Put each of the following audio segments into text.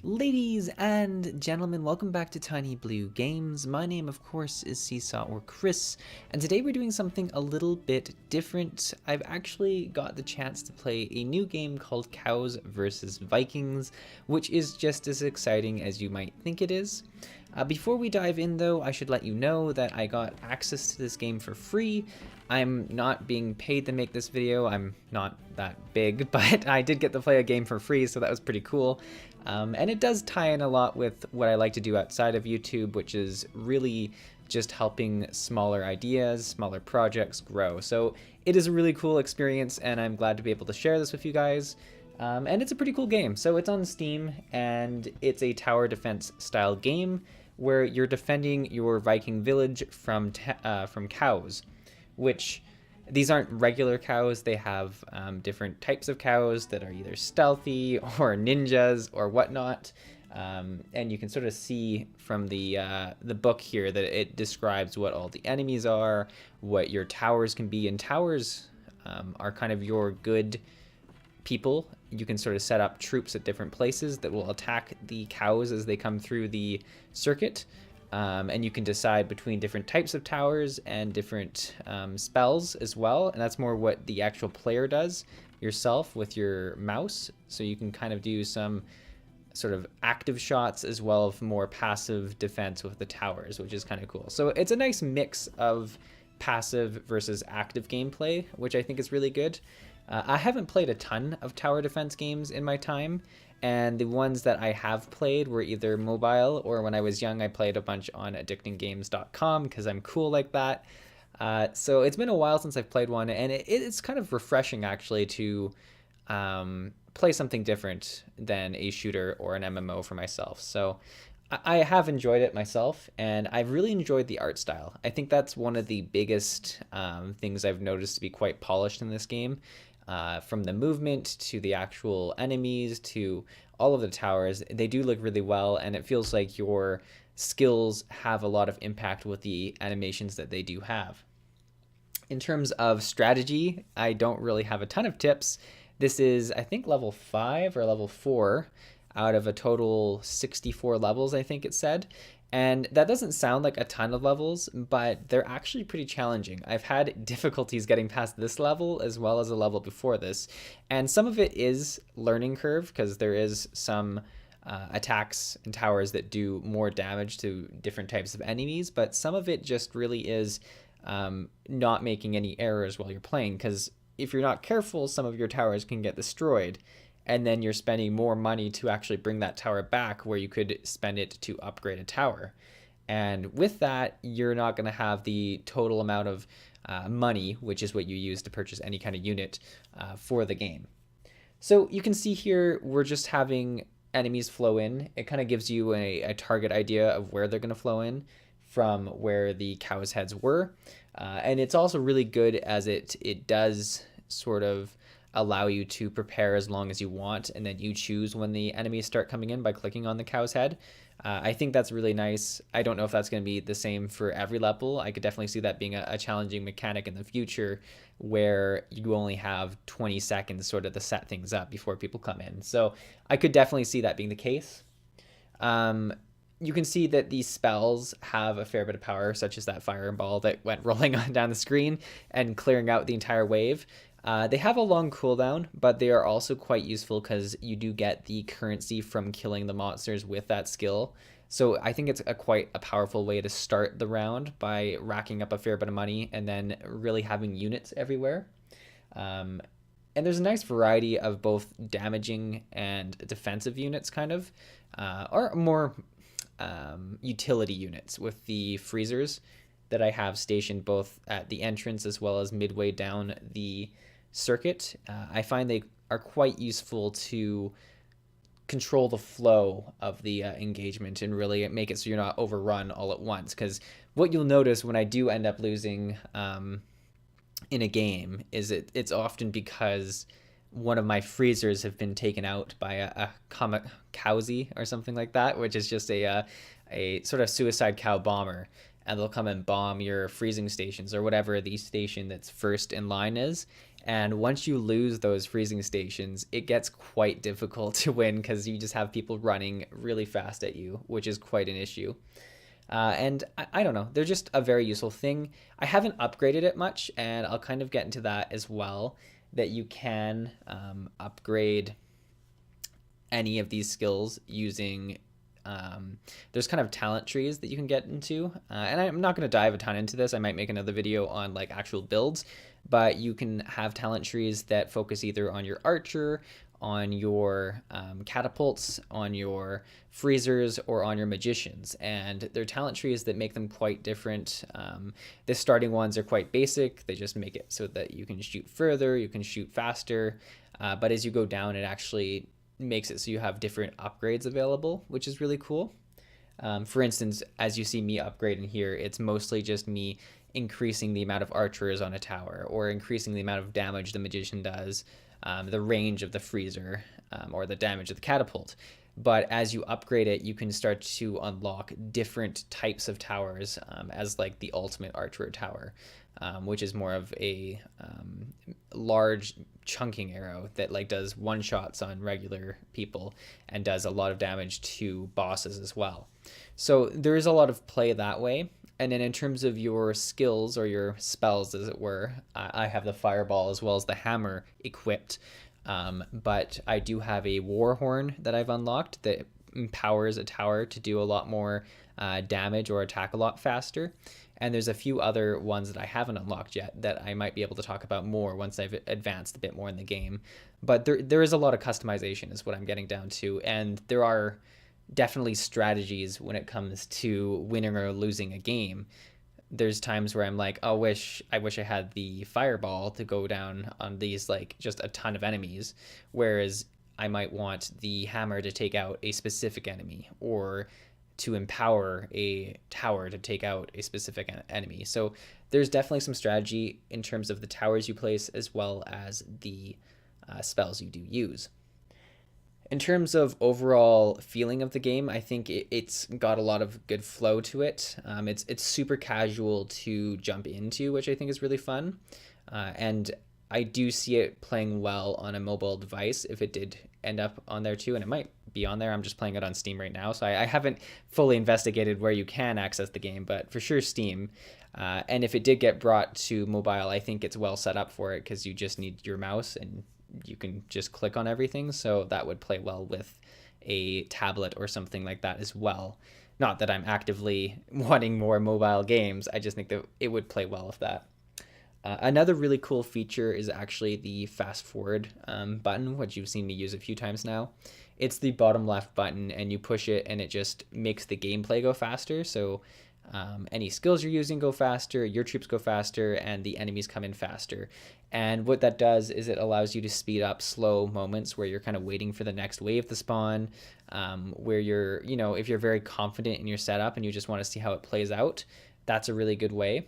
Ladies and gentlemen, welcome back to Tiny Blue Games. My name, of course, is Seesaw or Chris, and today we're doing something a little bit different. I've actually got the chance to play a new game called Cows vs Vikings, which is just as exciting as you might think it is. Before we dive in, though, I should let you know that I got access to this game for free. I'm not being paid to make this video. I'm not that big, but I did get to play a game for free, so that was pretty cool. And it does tie in a lot with what I like to do outside of YouTube, which is really just helping smaller ideas, smaller projects grow. So it is a really cool experience, and I'm glad to be able to share this with you guys. And it's a pretty cool game. So it's on Steam, and it's a tower defense style game where you're defending your Viking village from cows, which these aren't regular cows. They have different types of cows that are either stealthy or ninjas or whatnot. And you can sort of see from the book here that it describes what all the enemies are, what your towers can be. And towers are kind of your good people. You can sort of set up troops at different places that will attack the cows as they come through the circuit. And you can decide between different types of towers and different spells as well. And that's more what the actual player does yourself with your mouse. So you can kind of do some sort of active shots as well as more passive defense with the towers, which is kind of cool. So it's a nice mix of passive versus active gameplay, which I think is really good. I haven't played a ton of tower defense games in my time, and the ones that I have played were either mobile or when I was young I played a bunch on addictinggames.com because I'm cool like that. So it's been a while since I've played one, and it's kind of refreshing actually to play something different than a shooter or an MMO for myself. So I have enjoyed it myself, and I've really enjoyed the art style. I think that's one of the biggest things I've noticed to be quite polished in this game. From the movement to the actual enemies to all of the towers, they do look really well, and it feels like your skills have a lot of impact with the animations that they do have. In terms of strategy, I don't really have a ton of tips. This is, I think, level 5 or level 4 out of a total 64 levels, I think it said. And that doesn't sound like a ton of levels, but they're actually pretty challenging. I've had difficulties getting past this level as well as a level before this. And some of it is learning curve because there is some attacks and towers that do more damage to different types of enemies, but some of it just really is not making any errors while you're playing, because if you're not careful, some of your towers can get destroyed. And then you're spending more money to actually bring that tower back where you could spend it to upgrade a tower. And with that, you're not going to have the total amount of money, which is what you use to purchase any kind of unit for the game. So you can see here, we're just having enemies flow in. It kind of gives you a target idea of where they're going to flow in from where the cows' heads were. And it's also really good as it does sort of allow you to prepare as long as you want, and then you choose when the enemies start coming in by clicking on the cow's head. I think that's really nice. I don't know if that's going to be the same for every level. I could definitely see that being a challenging mechanic in the future where you only have 20 seconds sort of to set things up before people come in. So I could definitely see that being the case. You can see that these spells have a fair bit of power, such as that fireball that went rolling on down the screen and clearing out the entire wave. They have a long cooldown, but they are also quite useful because you do get the currency from killing the monsters with that skill. So I think it's quite a powerful way to start the round by racking up a fair bit of money and then really having units everywhere. And there's a nice variety of both damaging and defensive units, kind of, or more utility units with the freezers that I have stationed both at the entrance as well as midway down the circuit. I find they are quite useful to control the flow of the engagement and really make it so you're not overrun all at once, because what you'll notice when I do end up losing in a game is it's often because one of my freezers have been taken out by a kamikaze or something like that, which is just a sort of suicide cow bomber, and they'll come and bomb your freezing stations or whatever the station that's first in line is, And once you lose those freezing stations, it gets quite difficult to win because you just have people running really fast at you, which is quite an issue. And I don't know, they're just a very useful thing. I haven't upgraded it much, and I'll kind of get into that as well, that you can upgrade any of these skills using there's kind of talent trees that you can get into, and I'm not going to dive a ton into this. I might make another video on like actual builds, but you can have talent trees that focus either on your archer, on your catapults, on your freezers, or on your magicians, and they're talent trees that make them quite different. The starting ones are quite basic. They just make it so that you can shoot further, you can shoot faster, but as you go down, it actually makes it so you have different upgrades available, which is really cool. For instance, as you see me upgrading here, it's mostly just me increasing the amount of archers on a tower, or increasing the amount of damage the magician does, the range of the freezer, or the damage of the catapult. But as you upgrade it, you can start to unlock different types of towers, as like the ultimate archer tower, which is more of a large chunking arrow that like does one shots on regular people and does a lot of damage to bosses as well. So there is a lot of play that way. And then in terms of your skills, or your spells as it were, I have the fireball as well as the hammer equipped, but I do have a war horn that I've unlocked that empowers a tower to do a lot more damage or attack a lot faster. And there's a few other ones that I haven't unlocked yet that I might be able to talk about more once I've advanced a bit more in the game. But there is a lot of customization is what I'm getting down to. And there are definitely strategies when it comes to winning or losing a game. There's times where I'm like, oh, I wish I had the fireball to go down on these like just a ton of enemies. Whereas I might want the hammer to take out a specific enemy, or to empower a tower to take out a specific enemy. So there's definitely some strategy in terms of the towers you place as well as the spells you do use. In terms of overall feeling of the game, I think it's got a lot of good flow to it. It's super casual to jump into, which I think is really fun. And I do see it playing well on a mobile device if it did end up on there too, and it might be on there. I'm just playing it on Steam right now, so I haven't fully investigated where you can access the game, but for sure Steam. And if it did get brought to mobile, I think it's well set up for it because you just need your mouse and you can just click on everything, so that would play well with a tablet or something like that as well. Not that I'm actively wanting more mobile games, I just think that it would play well with that. Another really cool feature is actually the fast forward button, which you've seen me use a few times now. It's the bottom left button, and you push it and it just makes the gameplay go faster. So any skills you're using go faster, your troops go faster, and the enemies come in faster. And what that does is it allows you to speed up slow moments where you're kind of waiting for the next wave to spawn, where you're, if you're very confident in your setup and you just want to see how it plays out, that's a really good way.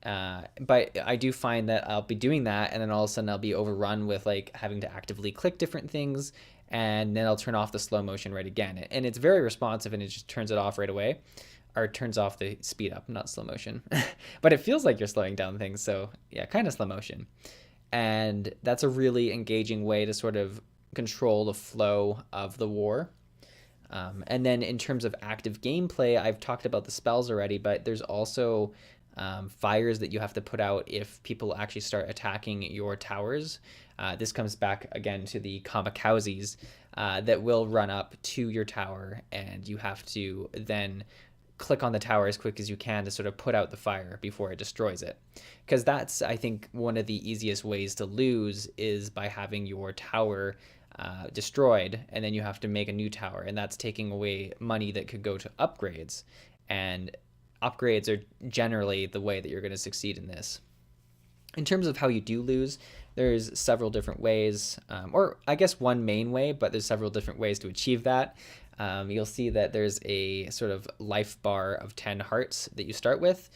But I do find that I'll be doing that, and then all of a sudden I'll be overrun with like having to actively click different things, and then I'll turn off the slow motion right again. And it's very responsive, and it just turns it off right away, or turns off the speed up, not slow motion. But it feels like you're slowing down things, so yeah, kind of slow motion. And that's a really engaging way to sort of control the flow of the war. And then in terms of active gameplay, I've talked about the spells already, but there's also fires that you have to put out if people actually start attacking your towers. This comes back again to the kamikazes that will run up to your tower, and you have to then click on the tower as quick as you can to sort of put out the fire before it destroys it. Because that's, I think, one of the easiest ways to lose is by having your tower destroyed, and then you have to make a new tower, and that's taking away money that could go to upgrades. And upgrades are generally the way that you're going to succeed in this. In terms of how you do lose, there's several different ways, or I guess one main way, but there's several different ways to achieve that. You'll see that there's a sort of life bar of 10 hearts that you start with.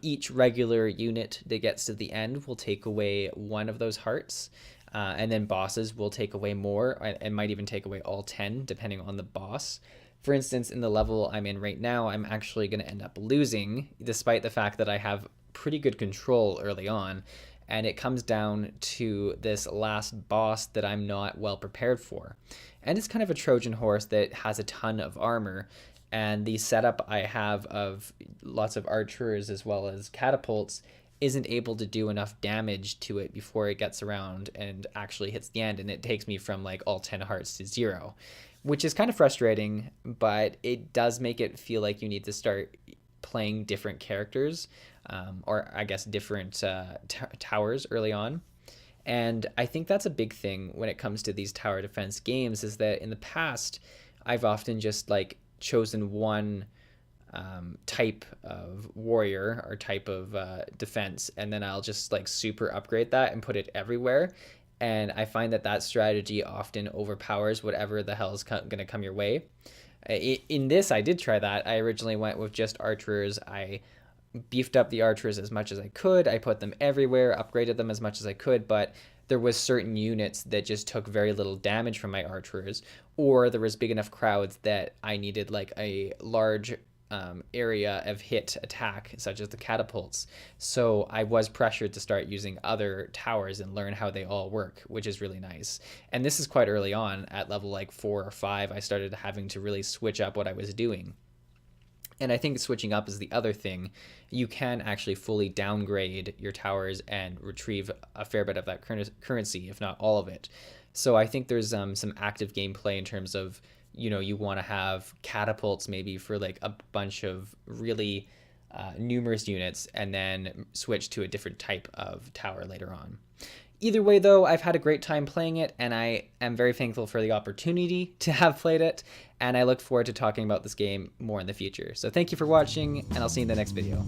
Each regular unit that gets to the end will take away one of those hearts, and then bosses will take away more, and might even take away all 10 depending on the boss. For instance, in the level I'm in right now, I'm actually going to end up losing, despite the fact that I have pretty good control early on. and it comes down to this last boss that I'm not well prepared for. And it's kind of a Trojan horse that has a ton of armor, and the setup I have of lots of archers as well as catapults isn't able to do enough damage to it before it gets around and actually hits the end, and it takes me from like all 10 hearts to 0, which is kind of frustrating, but it does make it feel like you need to start playing different characters, or I guess different towers early on. And I think that's a big thing when it comes to these tower defense games, is that in the past, I've often just like chosen one type of warrior or type of defense, and then I'll just like super upgrade that and put it everywhere. And I find that that strategy often overpowers whatever the hell is going to come your way. In this, I did try that. I originally went with just archers. I beefed up the archers as much as I could. I put them everywhere, upgraded them as much as I could, but there was certain units that just took very little damage from my archers, or there was big enough crowds that I needed like a large area of hit attack, such as the catapults. So I was pressured to start using other towers and learn how they all work, which is really nice. And this is quite early on. At level like 4 or 5, I started having to really switch up what I was doing. And I think switching up is the other thing. You can actually fully downgrade your towers and retrieve a fair bit of that currency, if not all of it. So I think there's some active gameplay in terms of, you know, you want to have catapults maybe for like a bunch of really numerous units, and then switch to a different type of tower later on. Either way, though, I've had a great time playing it, and I am very thankful for the opportunity to have played it, and I look forward to talking about this game more in the future. So thank you for watching, and I'll see you in the next video.